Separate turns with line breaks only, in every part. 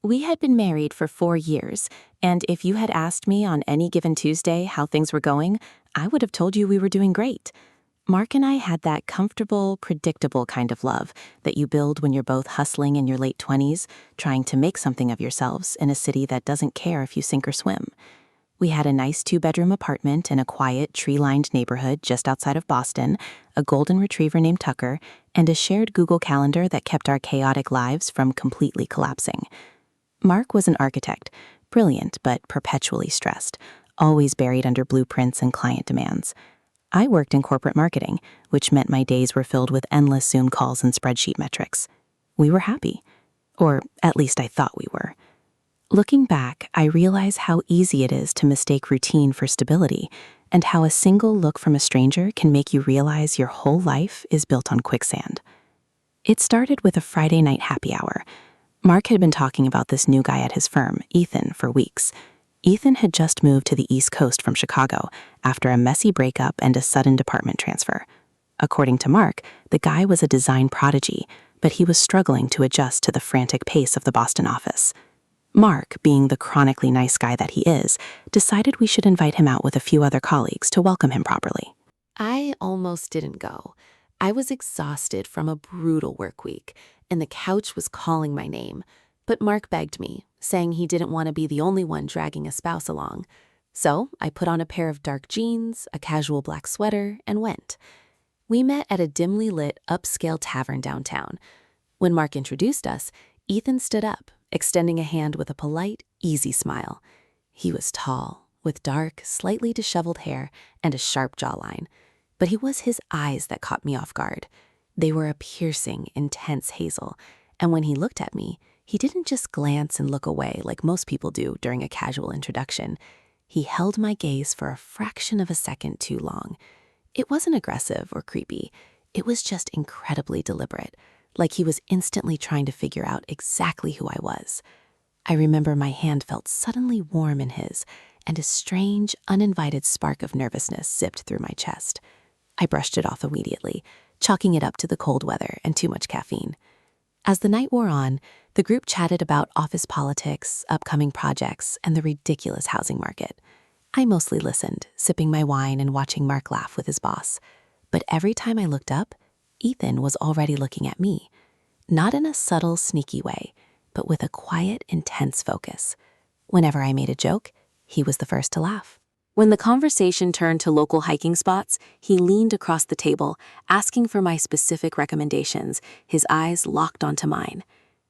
We had been married for 4 years, and if you had asked me on any given Tuesday how things were going, I would have told you we were doing great. Mark and I had that comfortable, predictable kind of love that you build when you're both hustling in your late 20s, trying to make something of yourselves in a city that doesn't care if you sink or swim. We had a nice 2-bedroom apartment in a quiet, tree-lined neighborhood just outside of Boston, a golden retriever named Tucker, and a shared Google Calendar that kept our chaotic lives from completely collapsing. Mark was an architect, brilliant but perpetually stressed, always buried under blueprints and client demands. I worked in corporate marketing, which meant my days were filled with endless Zoom calls and spreadsheet metrics. We were happy. Or at least I thought we were. Looking back, I realize how easy it is to mistake routine for stability, and how a single look from a stranger can make you realize your whole life is built on quicksand. It started with a Friday night happy hour. Mark had been talking about this new guy at his firm, Ethan, for weeks. Ethan had just moved to the East Coast from Chicago after a messy breakup and a sudden department transfer. According to Mark, the guy was a design prodigy, but he was struggling to adjust to the frantic pace of the Boston office. Mark, being the chronically nice guy that he is, decided we should invite him out with a few other colleagues to welcome him properly.
I almost didn't go. I was exhausted from a brutal work week, and the couch was calling my name. But Mark begged me, saying he didn't want to be the only one dragging a spouse along. So I put on a pair of dark jeans, a casual black sweater, and went. We met at a dimly lit, upscale tavern downtown. When Mark introduced us, Ethan stood up, extending a hand with a polite, easy smile. He was tall, with dark, slightly disheveled hair and a sharp jawline. But it was his eyes that caught me off guard. They were a piercing, intense hazel, and when he looked at me, he didn't just glance and look away like most people do during a casual introduction. He held my gaze for a fraction of a second too long. It wasn't aggressive or creepy. It was just incredibly deliberate, like he was instantly trying to figure out exactly who I was. I remember my hand felt suddenly warm in his, and a strange, uninvited spark of nervousness zipped through my chest. I brushed it off immediately, chalking it up to the cold weather and too much caffeine. As the night wore on, the group chatted about office politics, upcoming projects, and the ridiculous housing market. I mostly listened, sipping my wine and watching Mark laugh with his boss. But every time I looked up, Ethan was already looking at me. Not in a subtle, sneaky way, but with a quiet, intense focus. Whenever I made a joke, he was the first to laugh. When the conversation turned to local hiking spots, he leaned across the table, asking for my specific recommendations, his eyes locked onto mine.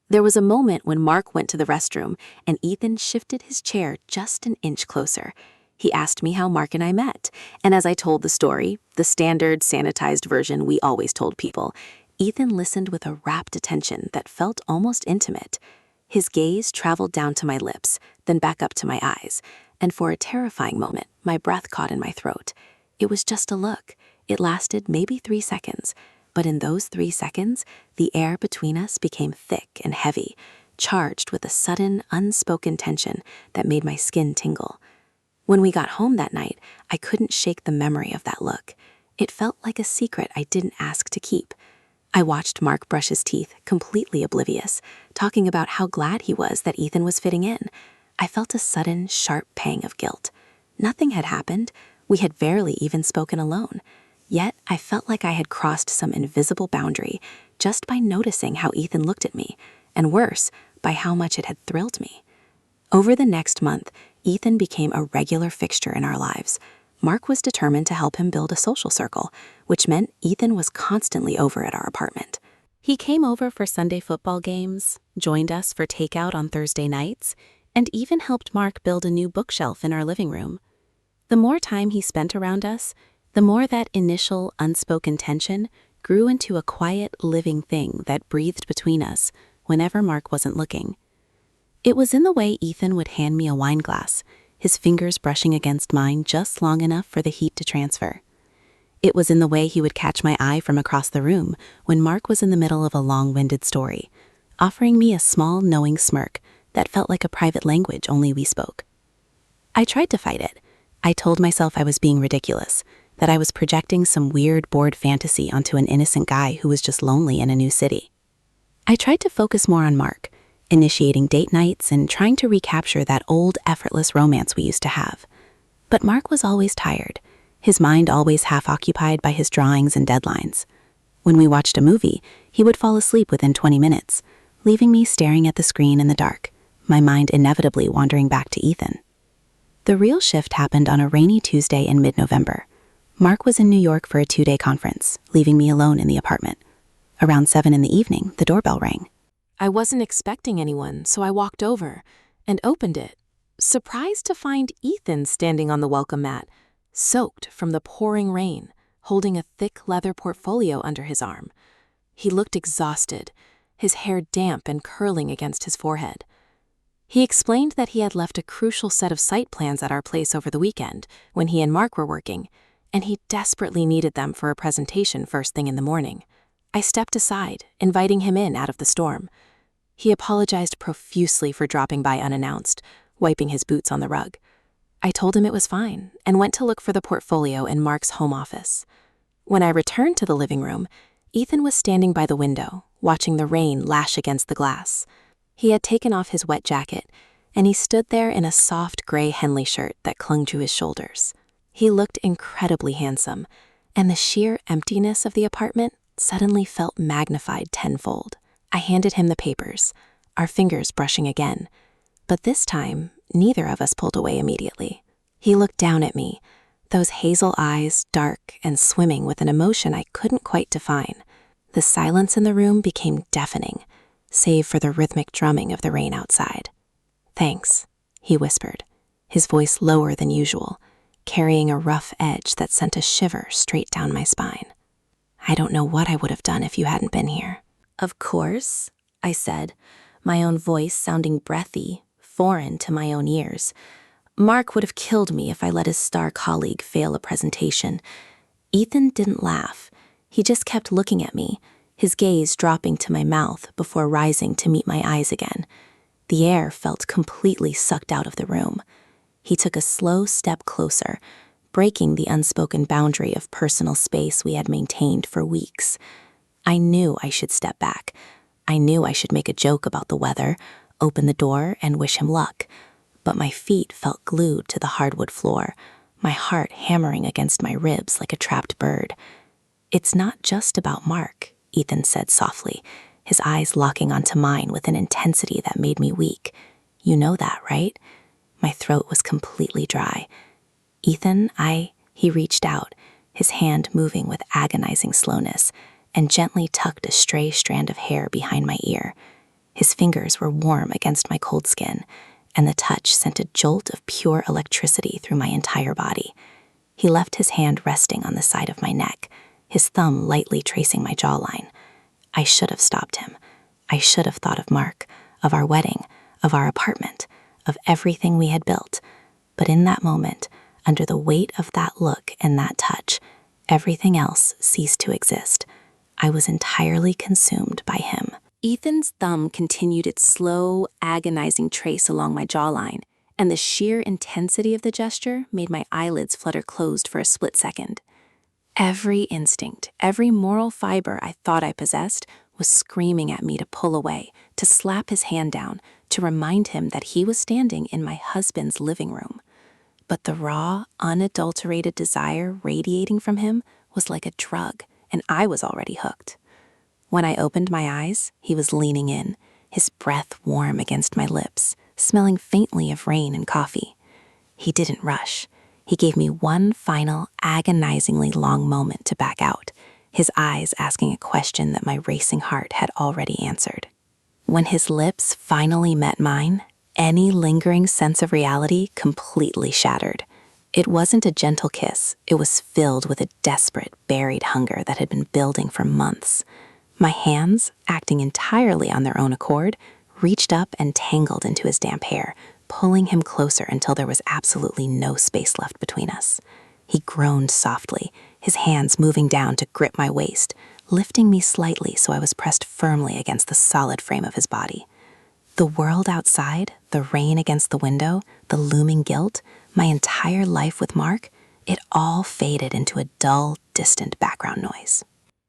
There was a moment when Mark went to the restroom, and Ethan shifted his chair just an inch closer. He asked me how Mark and I met, and as I told the story, the standard, sanitized version we always told people, Ethan listened with a rapt attention that felt almost intimate. His gaze traveled down to my lips, then back up to my eyes, and for a terrifying moment, my breath caught in my throat. It was just a look. It lasted maybe 3 seconds, but in those 3 seconds, the air between us became thick and heavy, charged with a sudden, unspoken tension that made my skin tingle. When we got home that night, I couldn't shake the memory of that look. It felt like a secret I didn't ask to keep. I watched Mark brush his teeth, completely oblivious, talking about how glad he was that Ethan was fitting in. I felt a sudden, sharp pang of guilt. Nothing had happened. We had barely even spoken alone. Yet I felt like I had crossed some invisible boundary just by noticing how Ethan looked at me, and worse, by how much it had thrilled me. Over the next month, Ethan became a regular fixture in our lives. Mark was determined to help him build a social circle, which meant Ethan was constantly over at our apartment. He came over for Sunday football games, joined us for takeout on Thursday nights, and even helped Mark build a new bookshelf in our living room. The more time he spent around us, the more that initial unspoken tension grew into a quiet, living thing that breathed between us whenever Mark wasn't looking. It was in the way Ethan would hand me a wine glass, his fingers brushing against mine just long enough for the heat to transfer. It was in the way he would catch my eye from across the room when Mark was in the middle of a long-winded story, offering me a small, knowing smirk that felt like a private language only we spoke. I tried to fight it. I told myself I was being ridiculous, that I was projecting some weird, bored fantasy onto an innocent guy who was just lonely in a new city. I tried to focus more on Mark,
initiating date nights and trying to recapture that old effortless romance we used to have. But Mark was always tired, his mind always half occupied by his drawings and deadlines. When we watched a movie, he would fall asleep within 20 minutes, leaving me staring at the screen in the dark, my mind inevitably wandering back to Ethan. The real shift happened on a rainy Tuesday in mid-November. Mark was in New York for a 2-day conference, leaving me alone in the apartment. Around 7 in the evening, the doorbell rang.
I wasn't expecting anyone, so I walked over and opened it, surprised to find Ethan standing on the welcome mat, soaked from the pouring rain, holding a thick leather portfolio under his arm. He looked exhausted, his hair damp and curling against his forehead. He explained that he had left a crucial set of site plans at our place over the weekend when he and Mark were working, and he desperately needed them for a presentation first thing in the morning. I stepped aside, inviting him in out of the storm. He apologized profusely for dropping by unannounced, wiping his boots on the rug. I told him it was fine and went to look for the portfolio in Mark's home office. When I returned to the living room, Ethan was standing by the window, watching the rain lash against the glass. He had taken off his wet jacket, and he stood there in a soft gray Henley shirt that clung to his shoulders. He looked incredibly handsome, and the sheer emptiness of the apartment suddenly felt magnified tenfold. I handed him the papers, our fingers brushing again, but this time, neither of us pulled away immediately. He looked down at me, those hazel eyes dark and swimming with an emotion I couldn't quite define. The silence in the room became deafening, save for the rhythmic drumming of the rain outside. "Thanks," he whispered, his voice lower than usual, carrying a rough edge that sent a shiver straight down my spine. "I don't know what I would have done if you hadn't been here." "Of course," I said, my own voice sounding breathy, foreign to my own ears. "Mark would have killed me if I let his star colleague fail a presentation." Ethan didn't laugh. He just kept looking at me, his gaze dropping to my mouth before rising to meet my eyes again. The air felt completely sucked out of the room. He took a slow step closer, breaking the unspoken boundary of personal space we had maintained for weeks. I knew I should step back. I knew I should make a joke about the weather, open the door, and wish him luck. But my feet felt glued to the hardwood floor, my heart hammering against my ribs like a trapped bird. "It's not just about Mark," Ethan said softly, his eyes locking onto mine with an intensity that made me weak. "You know that, right?" My throat was completely dry. "Ethan, He reached out, his hand moving with agonizing slowness, and gently tucked a stray strand of hair behind my ear. His fingers were warm against my cold skin, and the touch sent a jolt of pure electricity through my entire body. He left his hand resting on the side of my neck, his thumb lightly tracing my jawline. I should have stopped him. I should have thought of Mark, of our wedding, of our apartment, of everything we had built. But in that moment, under the weight of that look and that touch, everything else ceased to exist. I was entirely consumed by him. Ethan's thumb continued its slow, agonizing trace along my jawline, and the sheer intensity of the gesture made my eyelids flutter closed for a split second. Every instinct, every moral fiber I thought I possessed was screaming at me to pull away, to slap his hand down, to remind him that he was standing in my husband's living room. But the raw, unadulterated desire radiating from him was like a drug, and I was already hooked. When I opened my eyes, he was leaning in, his breath warm against my lips, smelling faintly of rain and coffee. He didn't rush. He gave me one final, agonizingly long moment to back out, his eyes asking a question that my racing heart had already answered. When his lips finally met mine, any lingering sense of reality completely shattered. It wasn't a gentle kiss. It was filled with a desperate, buried hunger that had been building for months. My hands, acting entirely on their own accord, reached up and tangled into his damp hair, pulling him closer until there was absolutely no space left between us. He groaned softly, his hands moving down to grip my waist, lifting me slightly so I was pressed firmly against the solid frame of his body. The world outside, the rain against the window, the looming guilt, my entire life with Mark, it all faded into a dull, distant background noise.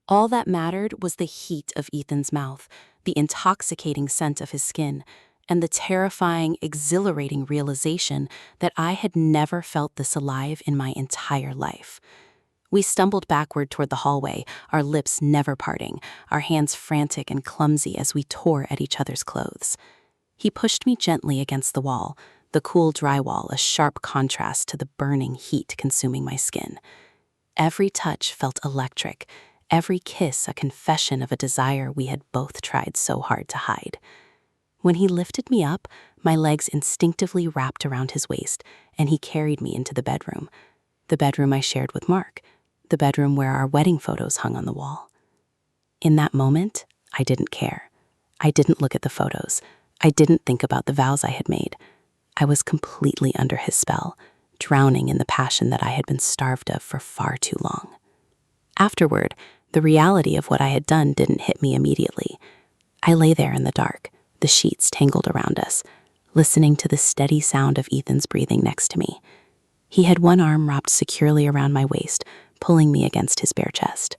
All that mattered was the heat of Ethan's mouth, the intoxicating scent of his skin, and the terrifying, exhilarating realization that I had never felt this alive in my entire life. We stumbled backward toward the hallway, our lips never parting, our hands frantic and clumsy as we tore at each other's clothes. He pushed me gently against the wall, the cool drywall a sharp contrast to the burning heat consuming my skin. Every touch felt electric, every kiss a confession of a desire we had both tried so hard to hide. When he lifted me up, my legs instinctively wrapped around his waist, and he carried me into the bedroom I shared with Mark, the bedroom where our wedding photos hung on the wall. In that moment, I didn't care. I didn't look at the photos. I didn't think about the vows I had made. I was completely under his spell, drowning in the passion that I had been starved of for far too long. Afterward, the reality of what I had done didn't hit me immediately. I lay there in the dark, the sheets tangled around us, listening to the steady sound of Ethan's breathing next to me. He had one arm wrapped securely around my waist, pulling me against his bare chest.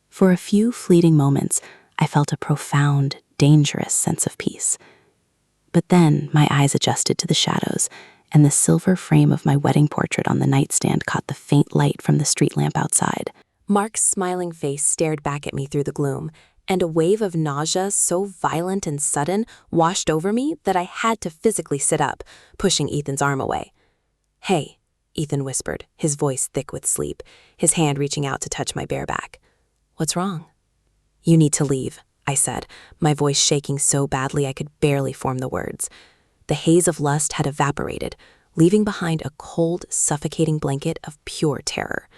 For a few fleeting moments, I felt a profound, dangerous sense of peace. But then my eyes adjusted to the shadows, and the silver frame of my wedding portrait on the nightstand caught the faint light from the street lamp outside. Mark's smiling face stared back at me through the gloom, and a wave of nausea so violent and sudden washed over me that I had to physically sit up, pushing Ethan's arm away. "Hey," Ethan whispered, his voice thick with sleep, his hand reaching out to touch my bare back. "What's wrong?" "You need to leave," I said, my voice shaking so badly I could barely form the words. The haze of lust had evaporated, leaving behind a cold, suffocating blanket of pure terror.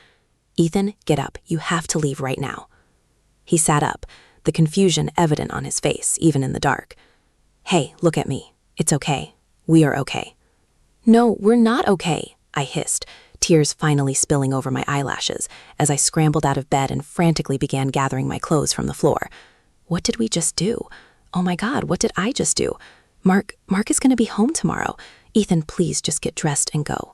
"Ethan, get up. You have to leave right now." He sat up, the confusion evident on his face, even in the dark. "Hey, look at me. It's okay. We are okay." "No, we're not okay," I hissed, tears finally spilling over my eyelashes as I scrambled out of bed and frantically began gathering my clothes from the floor. What did we just do? Oh my God, what did I just do? Mark is going to be home tomorrow. Ethan, please just get dressed and go."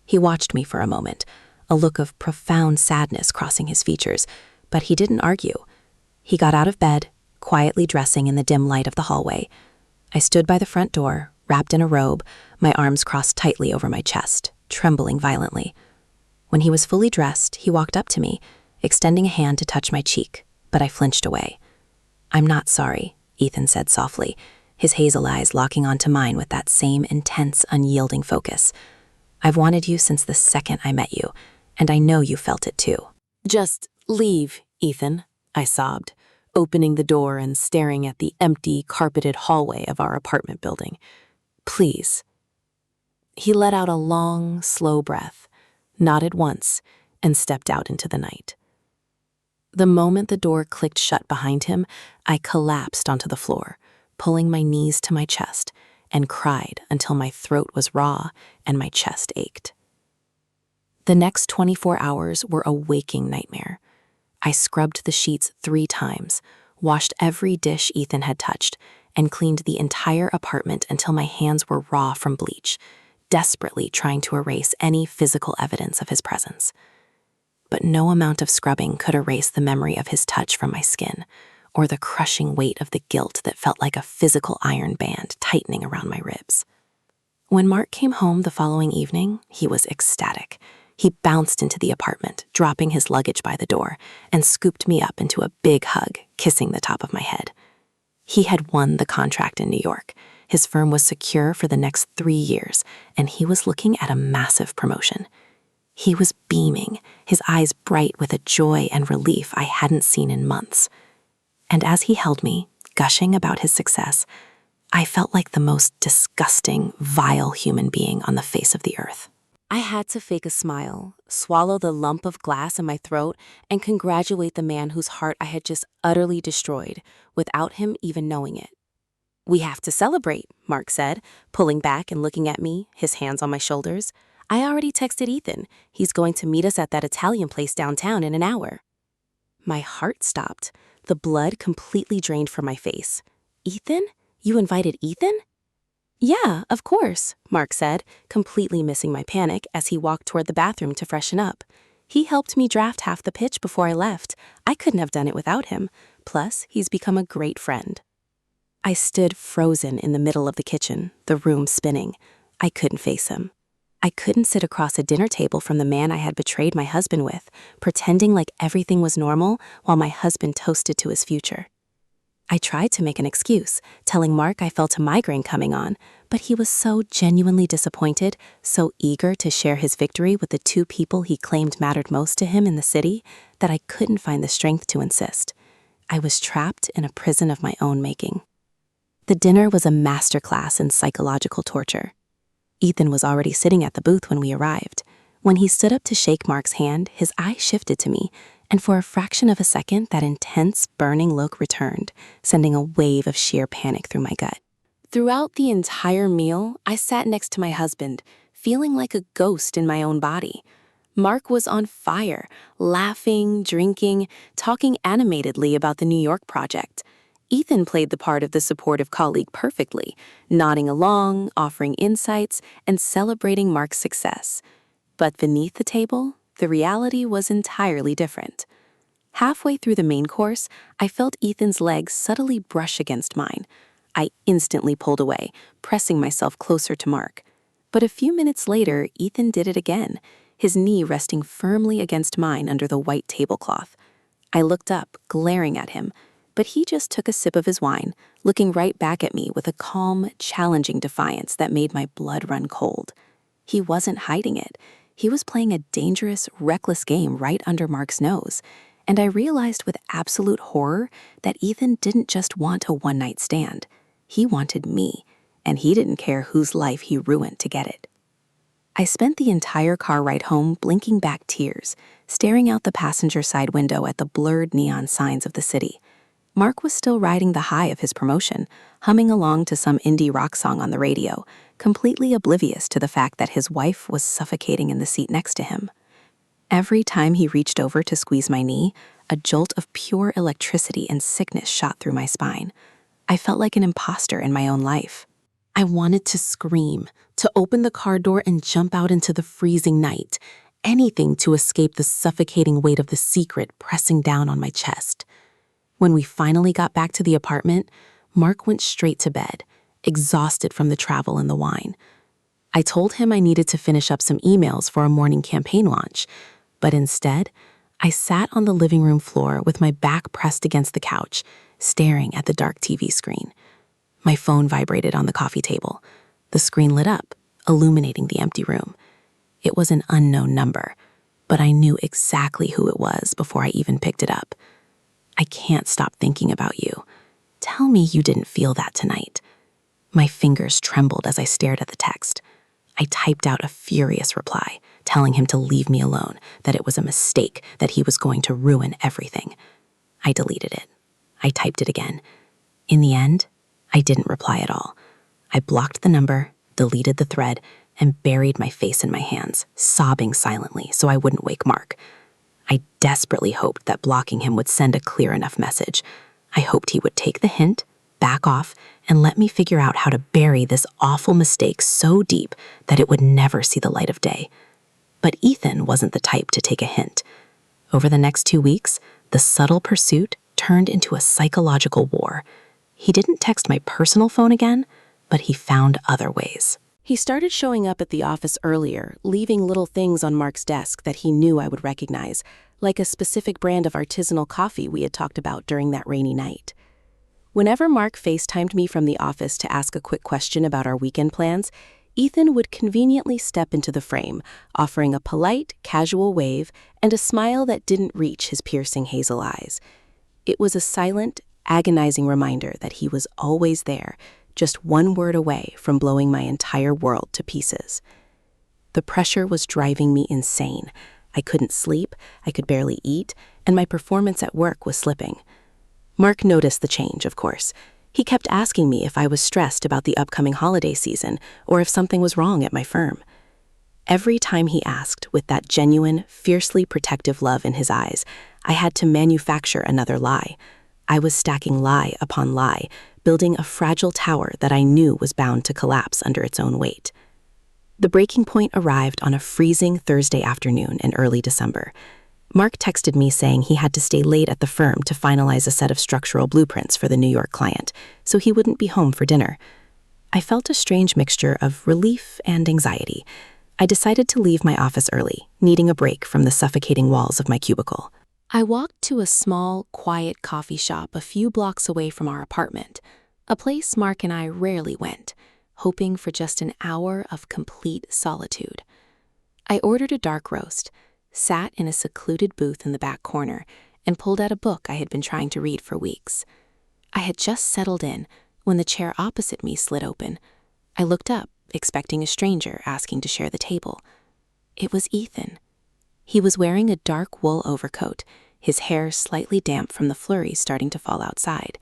He watched me for a moment, a look of profound sadness crossing his features, but he didn't argue. He got out of bed, quietly dressing in the dim light of the hallway. I stood by the front door, wrapped in a robe, my arms crossed tightly over my chest, trembling violently. When he was fully dressed, he walked up to me, extending a hand to touch my cheek, but I flinched away. "I'm not sorry," Ethan said softly, his hazel eyes locking onto mine with that same intense, unyielding focus. "I've wanted you since the second I met you, and I know you felt it too." "Just leave, Ethan," I sobbed, opening the door and staring at the empty, carpeted hallway of our apartment building. "Please." He let out a long, slow breath, nodded once, and stepped out into the night. The moment the door clicked shut behind him, I collapsed onto the floor, pulling my knees to my chest, and cried until my throat was raw and my chest ached. The next 24 hours were a waking nightmare. I scrubbed the sheets 3 times, washed every dish Ethan had touched, and cleaned the entire apartment until my hands were raw from bleach, desperately trying to erase any physical evidence of his presence. But no amount of scrubbing could erase the memory of his touch from my skin, or the crushing weight of the guilt that felt like a physical iron band tightening around my ribs. When Mark came home the following evening, he was ecstatic. He bounced into the apartment, dropping his luggage by the door, and scooped me up into a big hug, kissing the top of my head. He had won the contract in New York. His firm was secure for the next 3 years, and he was looking at a massive promotion. He was beaming, his eyes bright with a joy and relief I hadn't seen in months. And as he held me, gushing about his success, I felt like the most disgusting, vile human being on the face of the earth. I had to fake a smile, swallow the lump of glass in my throat, and congratulate the man whose heart I had just utterly destroyed, without him even knowing it. "We have to celebrate," Mark said, pulling back and looking at me, his hands on my shoulders. "I already texted Ethan. He's going to meet us at that Italian place downtown in an hour." My heart stopped, the blood completely drained from my face. "Ethan? You invited Ethan?" "Yeah, of course," Mark said, completely missing my panic as he walked toward the bathroom to freshen up. "He helped me draft half the pitch before I left. I couldn't have done it without him.
Plus, he's become a great friend. I stood frozen in the middle of the kitchen, the room spinning. I couldn't face him. I couldn't sit across a dinner table from the man I had betrayed my husband with, pretending like everything was normal while my husband toasted to his future. I tried to make an excuse, telling Mark I felt a migraine coming on, but he was so genuinely disappointed, so eager to share his victory with the two people he claimed mattered most to him in the city, that I couldn't find the strength to insist. I was trapped in a prison of my own making. The dinner was a masterclass in psychological torture. Ethan was already sitting at the booth when we arrived. When he stood up to shake Mark's hand, his eye shifted to me, and for a fraction of a second, that intense, burning look returned, sending a wave of sheer panic through my gut. Throughout the entire meal, I sat next to my husband, feeling like a ghost in my own body. Mark was on fire, laughing, drinking, talking animatedly about the New York project. Ethan played the part of the supportive colleague perfectly, nodding along, offering insights, and celebrating Mark's success. But beneath the table, the reality was entirely different. Halfway through the main course, I felt Ethan's legs subtly brush against mine. I instantly pulled away, pressing myself closer to Mark. But a few minutes later, Ethan did it again, his knee resting firmly against mine under the white tablecloth. I looked up, glaring at him, but he just took a sip of his wine, looking right back at me with a calm, challenging defiance that made my blood run cold. He wasn't hiding it. He was playing a dangerous, reckless game right under Mark's nose, and I realized with absolute horror that Ethan didn't just want a one-night stand. He wanted me, and he didn't care whose life he ruined to get it. I spent the entire car ride home blinking back tears, staring out the passenger side window at the blurred neon signs of the city. Mark was still riding the high of his promotion, humming along to some indie rock song on the radio, completely oblivious to the fact that his wife was suffocating in the seat next to him. Every time he reached over to squeeze my knee, a jolt of pure electricity and sickness shot through my spine. I felt like an imposter in my own life. I wanted to scream, to open the car door and jump out into the freezing night, anything to escape the suffocating weight of the secret pressing down on my chest. When we finally got back to the apartment, Mark went straight to bed, exhausted from the travel and the wine. I told him I needed to finish up some emails for a morning campaign launch, but instead, I sat on the living room floor with my back pressed against the couch, staring at the dark TV screen. My phone vibrated on the coffee table. The screen lit up, illuminating the empty room. It was an unknown number, but I knew exactly who it was before I even picked it up. I can't stop thinking about you. Tell me you didn't feel that tonight. My fingers trembled as I stared at the text. I typed out a furious reply, telling him to leave me alone, that it was a mistake, that he was going to ruin everything. I deleted it. I typed it again. In the end, I didn't reply at all. I blocked the number, deleted the thread, and buried my face in my hands, sobbing silently so I wouldn't wake Mark. I desperately hoped that blocking him would send a clear enough message. I hoped he would take the hint, back off, and let me figure out how to bury this awful mistake so deep that it would never see the light of day. But Ethan wasn't the type to take a hint. Over the next 2 weeks, the subtle pursuit turned into a psychological war. He didn't text my personal phone again, but he found other ways. He started showing up at the office earlier, leaving little things on Mark's desk that he knew I would recognize, like a specific brand of artisanal coffee we had talked about during that rainy night. Whenever Mark FaceTimed me from the office to ask a quick question about our weekend plans, Ethan would conveniently step into the frame, offering a polite, casual wave and a smile that didn't reach his piercing hazel eyes. It was a silent, agonizing reminder that he was always there, just one word away from blowing my entire world to pieces. The pressure was driving me insane. I couldn't sleep, I could barely eat, and my performance at work was slipping. Mark noticed the change, of course. He kept asking me if I was stressed about the upcoming holiday season or if something was wrong at my firm. Every time he asked, with that genuine, fiercely protective love in his eyes, I had to manufacture another lie. I was stacking lie upon lie, building a fragile tower that I knew was bound to collapse under its own weight. The breaking point arrived on a freezing Thursday afternoon in early December. Mark texted me saying he had to stay late at the firm to finalize a set of structural blueprints for the New York client, so he wouldn't be home for dinner. I felt a strange mixture of relief and anxiety. I decided to leave my office early, needing a break from the suffocating walls of my cubicle.
I walked to a small, quiet coffee shop a few blocks away from our apartment, a place Mark and I rarely went, hoping for just an hour of complete solitude. I ordered a dark roast, sat in a secluded booth in the back corner, and pulled out a book I had been trying to read for weeks. I had just settled in when the chair opposite me slid open. I looked up, expecting a stranger asking to share the table. It was Ethan. He was wearing a dark wool overcoat, his hair slightly damp from the flurries starting to fall outside.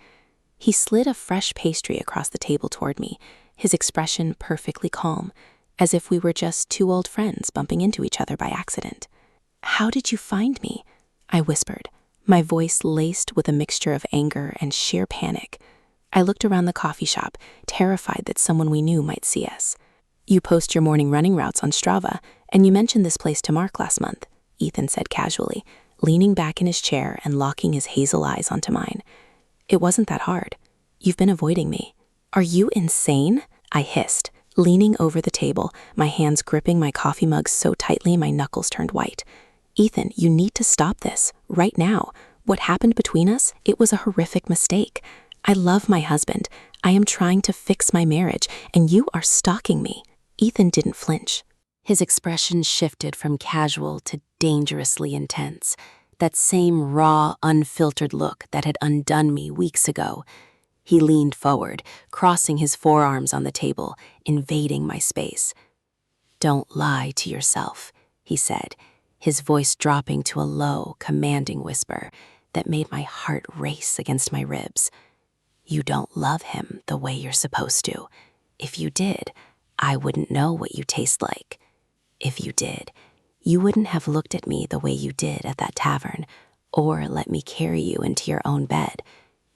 He slid a fresh pastry across the table toward me, his expression perfectly calm, as if we were just two old friends bumping into each other by accident. "How did you find me?" I whispered, my voice laced with a mixture of anger and sheer panic. I looked around the coffee shop, terrified that someone we knew might see us. "You post your morning running routes on Strava, and you mentioned this place to Mark last month," Ethan said casually, leaning back in his chair and locking his hazel eyes onto mine. "It wasn't that hard. You've been avoiding me." "Are you insane?" I hissed, leaning over the table, my hands gripping my coffee mug so tightly my knuckles turned white. "Ethan, you need to stop this, right now. What happened between us, it was a horrific mistake. I love my husband. I am trying to fix my marriage, and you are stalking me." Ethan didn't flinch. His expression shifted from casual to dangerously intense, that same raw, unfiltered look that had undone me weeks ago. He leaned forward, crossing his forearms on the table, invading my space. "Don't lie to yourself," he said, his voice dropping to a low, commanding whisper that made my heart race against my ribs. "You don't love him the way you're supposed to. If you did, I wouldn't know what you taste like. If you did, you wouldn't have looked at me the way you did at that tavern, or let me carry you into your own bed.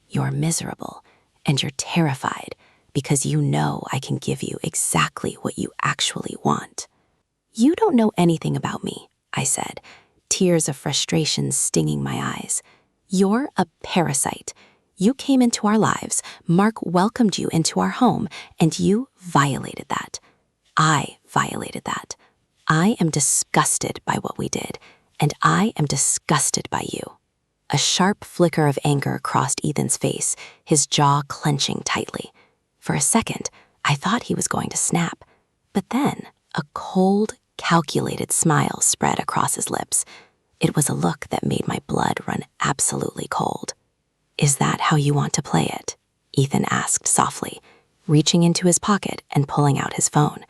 You're miserable, and you're terrified because you know I can give you exactly what you actually want." "You don't know anything about me," I said, tears of frustration stinging my eyes. "You're a parasite. You came into our lives, Mark welcomed you into our home, and you violated that. I violated that. I am disgusted by what we did, and I am disgusted by you." A sharp flicker of anger crossed Ethan's face, his jaw clenching tightly. For a second, I thought he was going to snap, but then a cold, calculated smile spread across his lips. It was a look that made my blood run absolutely cold. "Is that how you want to play it?" Ethan asked softly, reaching into his pocket and pulling out his phone.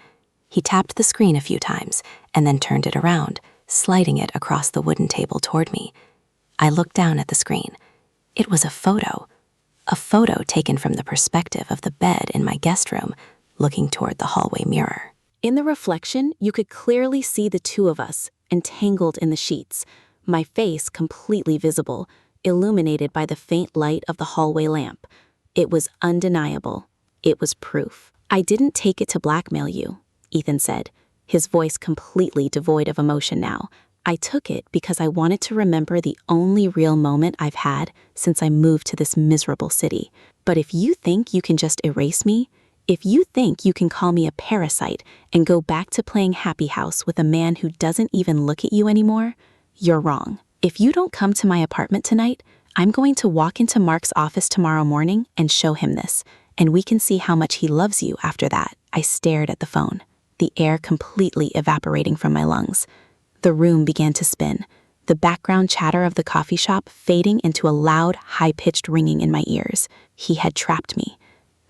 He tapped the screen a few times and then turned it around, sliding it across the wooden table toward me. I looked down at the screen. It was a photo taken from the perspective of the bed in my guest room, looking toward the hallway mirror. In the reflection, you could clearly see the two of us, entangled in the sheets, my face completely visible, illuminated by the faint light of the hallway lamp. It was undeniable. It was proof. "I didn't take it to blackmail you," Ethan said, his voice completely devoid of emotion now. "I took it because I wanted to remember the only real moment I've had since I moved to this miserable city. But if you think you can just erase me, if you think you can call me a parasite and go back to playing happy house with a man who doesn't even look at you anymore, you're wrong. If you don't come to my apartment tonight, I'm going to walk into Mark's office tomorrow morning and show him this, and we can see how much he loves you after that." I stared at the phone, the air completely evaporating from my lungs. The room began to spin, the background chatter of the coffee shop fading into a loud, high-pitched ringing in my ears. He had trapped me.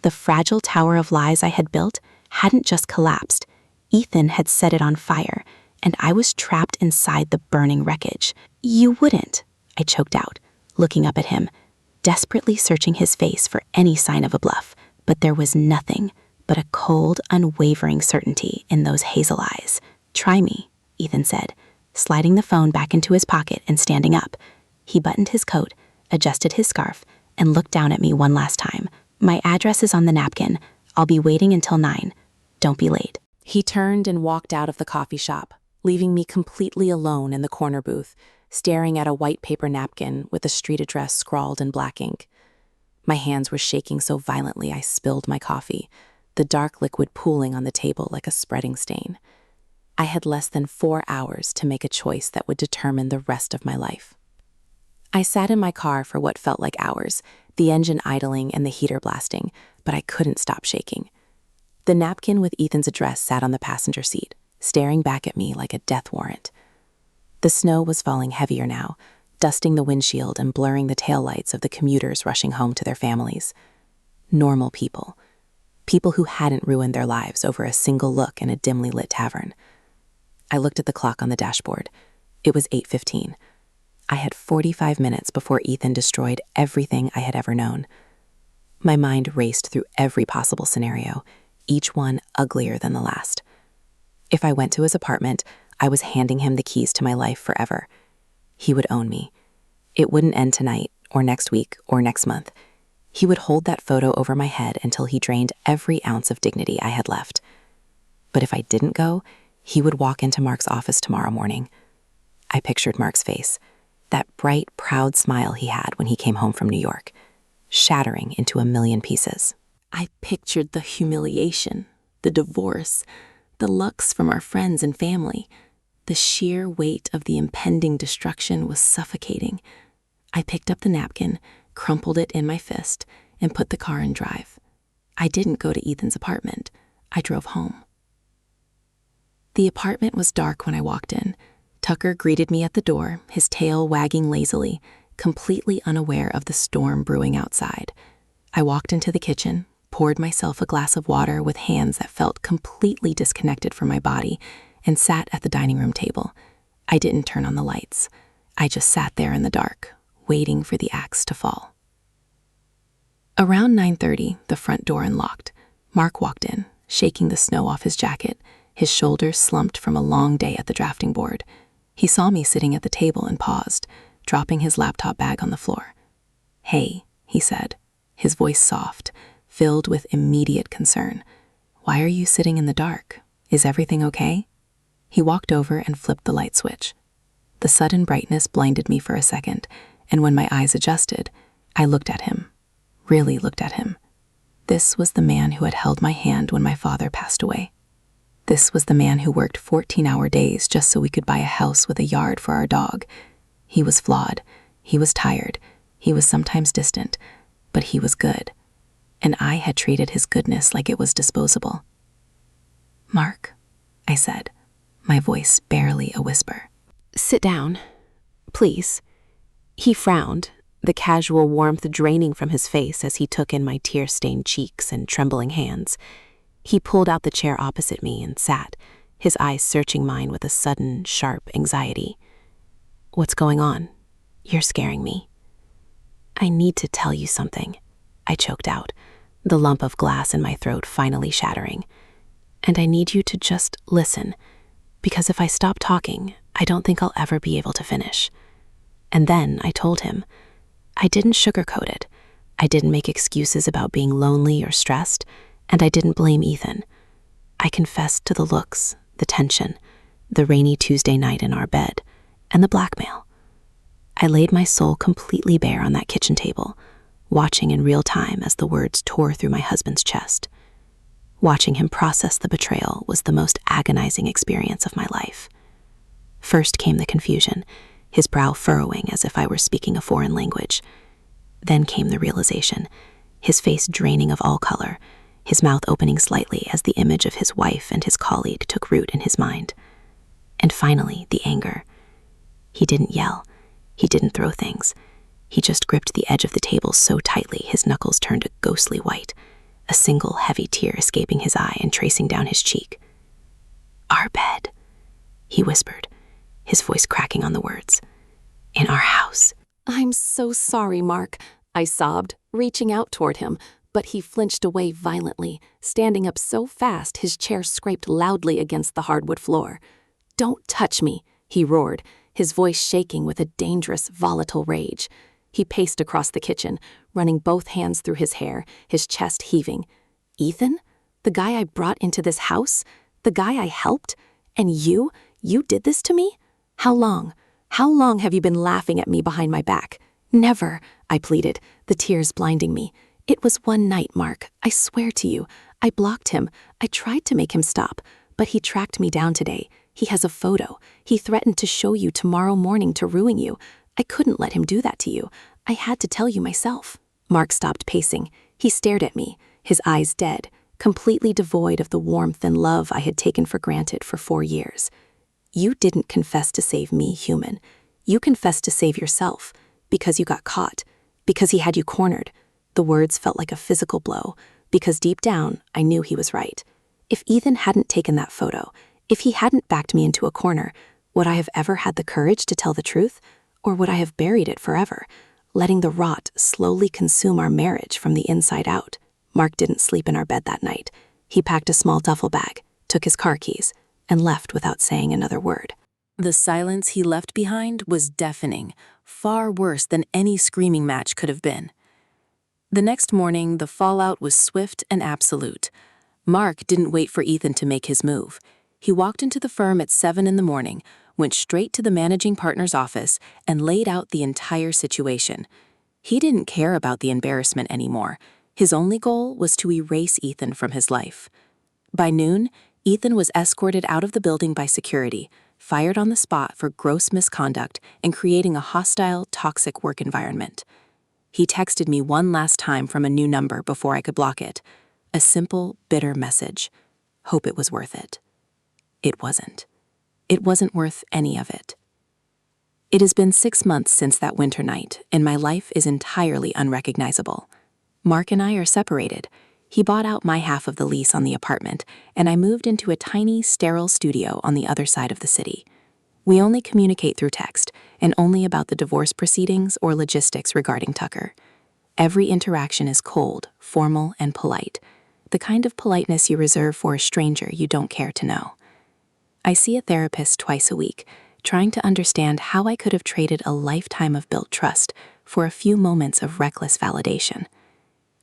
The fragile tower of lies I had built hadn't just collapsed. Ethan had set it on fire, and I was trapped inside the burning wreckage. "You wouldn't," I choked out, looking up at him, desperately searching his face for any sign of a bluff, but there was nothing but a cold, unwavering certainty in those hazel eyes. "Try me," Ethan said, sliding the phone back into his pocket and standing up. He buttoned his coat, adjusted his scarf, and looked down at me one last time. "My address is on the napkin. I'll be waiting until 9. Don't be late." He turned and walked out of the coffee shop, leaving me completely alone in the corner booth, staring at a white paper napkin with a street address scrawled in black ink. My hands were shaking so violently I spilled my coffee, the dark liquid pooling on the table like a spreading stain. I had less than 4 hours to make a choice that would determine the rest of my life. I sat in my car for what felt like hours, the engine idling and the heater blasting, but I couldn't stop shaking. The napkin with Ethan's address sat on the passenger seat, staring back at me like a death warrant. The snow was falling heavier now, dusting the windshield and blurring the taillights of the commuters rushing home to their families. Normal people. People who hadn't ruined their lives over a single look in a dimly lit tavern. I looked at the clock on the dashboard. It was 8:15. I had 45 minutes before Ethan destroyed everything I had ever known. My mind raced through every possible scenario, each one uglier than the last. If I went to his apartment, I was handing him the keys to my life forever. He would own me. It wouldn't end tonight, or next week, or next month. He would hold that photo over my head until he drained every ounce of dignity I had left. But if I didn't go, he would walk into Mark's office tomorrow morning. I pictured Mark's face, that bright, proud smile he had when he came home from New York, shattering into a million pieces. I pictured the humiliation, the divorce, the looks from our friends and family. The sheer weight of the impending destruction was suffocating. I picked up the napkin, crumpled it in my fist, and put the car in drive. I didn't go to Ethan's apartment. I drove home. The apartment was dark when I walked in. Tucker greeted me at the door, his tail wagging lazily, completely unaware of the storm brewing outside. I walked into the kitchen, poured myself a glass of water with hands that felt completely disconnected from my body, and sat at the dining room table. I didn't turn on the lights. I just sat there in the dark, waiting for the axe to fall. Around 9:30, the front door unlocked. Mark walked in, shaking the snow off his jacket, his shoulders slumped from a long day at the drafting board. He saw me sitting at the table and paused, dropping his laptop bag on the floor. "Hey," he said, his voice soft, filled with immediate concern. "Why are you sitting in the dark? Is everything okay?" He walked over and flipped the light switch. The sudden brightness blinded me for a second, and when my eyes adjusted, I looked at him, really looked at him. This was the man who had held my hand when my father passed away. This was the man who worked 14-hour days just so we could buy a house with a yard for our dog. He was flawed, he was tired, he was sometimes distant, but he was good, and I had treated his goodness like it was disposable. "Mark," I said, my voice barely a whisper. "Sit down, please." He frowned, the casual warmth draining from his face as he took in my tear-stained cheeks and trembling hands. He pulled out the chair opposite me and sat, his eyes searching mine with a sudden, sharp anxiety. "What's going on? You're scaring me." "I need to tell you something," I choked out, the lump of glass in my throat finally shattering. "And I need you to just listen, because if I stop talking, I don't think I'll ever be able to finish." And then I told him. I didn't sugarcoat it. I didn't make excuses about being lonely or stressed, and I didn't blame Ethan. I confessed to the looks, the tension, the rainy Tuesday night in our bed, and the blackmail. I laid my soul completely bare on that kitchen table, watching in real time as the words tore through my husband's chest. Watching him process the betrayal was the most agonizing experience of my life. First came the confusion, his brow furrowing as if I were speaking a foreign language. Then came the realization, his face draining of all color, his mouth opening slightly as the image of his wife and his colleague took root in his mind. And finally, the anger. He didn't yell. He didn't throw things. He just gripped the edge of the table so tightly his knuckles turned a ghostly white, a single heavy tear escaping his eye and tracing down his cheek. "Our bed," he whispered, his voice cracking on the words. "In our house." "I'm so sorry, Mark," I sobbed, reaching out toward him, but he flinched away violently, standing up so fast his chair scraped loudly against the hardwood floor. "Don't touch me," he roared, his voice shaking with a dangerous, volatile rage. He paced across the kitchen, running both hands through his hair, his chest heaving. "Ethan? The guy I brought into this house? The guy I helped? And you did this to me? How long?
How long have you been laughing at me behind my back? Never, I pleaded, the tears blinding me. It was one night, Mark. I swear to you. I blocked him. I tried to make him stop, but he tracked me down today. He has a photo. He threatened to show you tomorrow morning to ruin you. I couldn't let him do that to you. I had to tell you myself. Mark stopped pacing. He stared at me, his eyes dead, completely devoid of the warmth and love I had taken for granted for 4 years. You didn't confess to save me, human. You confessed to save yourself, because you got caught, because he had you cornered. The words felt like a physical blow, because deep down, I knew he was right. If Ethan hadn't taken that photo, if he hadn't backed me into a corner, would I have ever had the courage to tell the truth? Or would I have buried it forever, letting the rot slowly consume our marriage from the inside out? Mark didn't sleep in our bed that night. He packed a small duffel bag, took his car keys, and left without saying another word.
The silence he left behind was deafening, far worse than any screaming match could have been. The next morning, the fallout was swift and absolute. Mark didn't wait for Ethan to make his move. He walked into the firm at 7 in the morning, went straight to the managing partner's office, and laid out the entire situation. He didn't care about the embarrassment anymore. His only goal was to erase Ethan from his life. By noon, Ethan was escorted out of the building by security, fired on the spot for gross misconduct and creating a hostile, toxic work environment. He texted me one last time from a new number before I could block it. A simple, bitter message. Hope it was worth it. It wasn't. It wasn't worth any of it. It has been 6 months since that winter night, and my life is entirely unrecognizable. Mark and I are separated. He bought out my half of the lease on the apartment, and I moved into a tiny, sterile studio on the other side of the city. We only communicate through text, and only about the divorce proceedings or logistics regarding Tucker. Every interaction is cold, formal, and polite, the kind of politeness you reserve for a stranger you don't care to know. I see a therapist twice a week, trying to understand how I could have traded a lifetime of built trust for a few moments of reckless validation.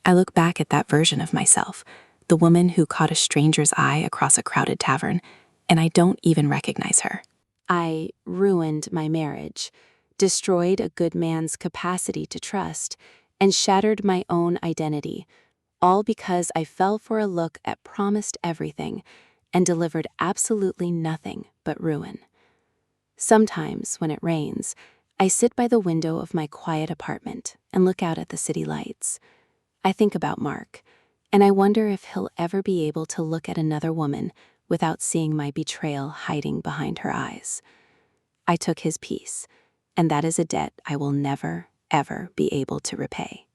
I look back at that version of myself, the woman who caught a stranger's eye across a crowded tavern, and I don't even recognize her. I ruined my marriage, destroyed a good man's capacity to trust, and shattered my own identity, all because I fell for a look at promised everything and delivered absolutely nothing but ruin. Sometimes, when it rains, I sit by the window of my quiet apartment and look out at the city lights. I think about Mark, and I wonder if he'll ever be able to look at another woman without seeing my betrayal hiding behind her eyes. I took his peace, and that is a debt I will never, ever be able to repay.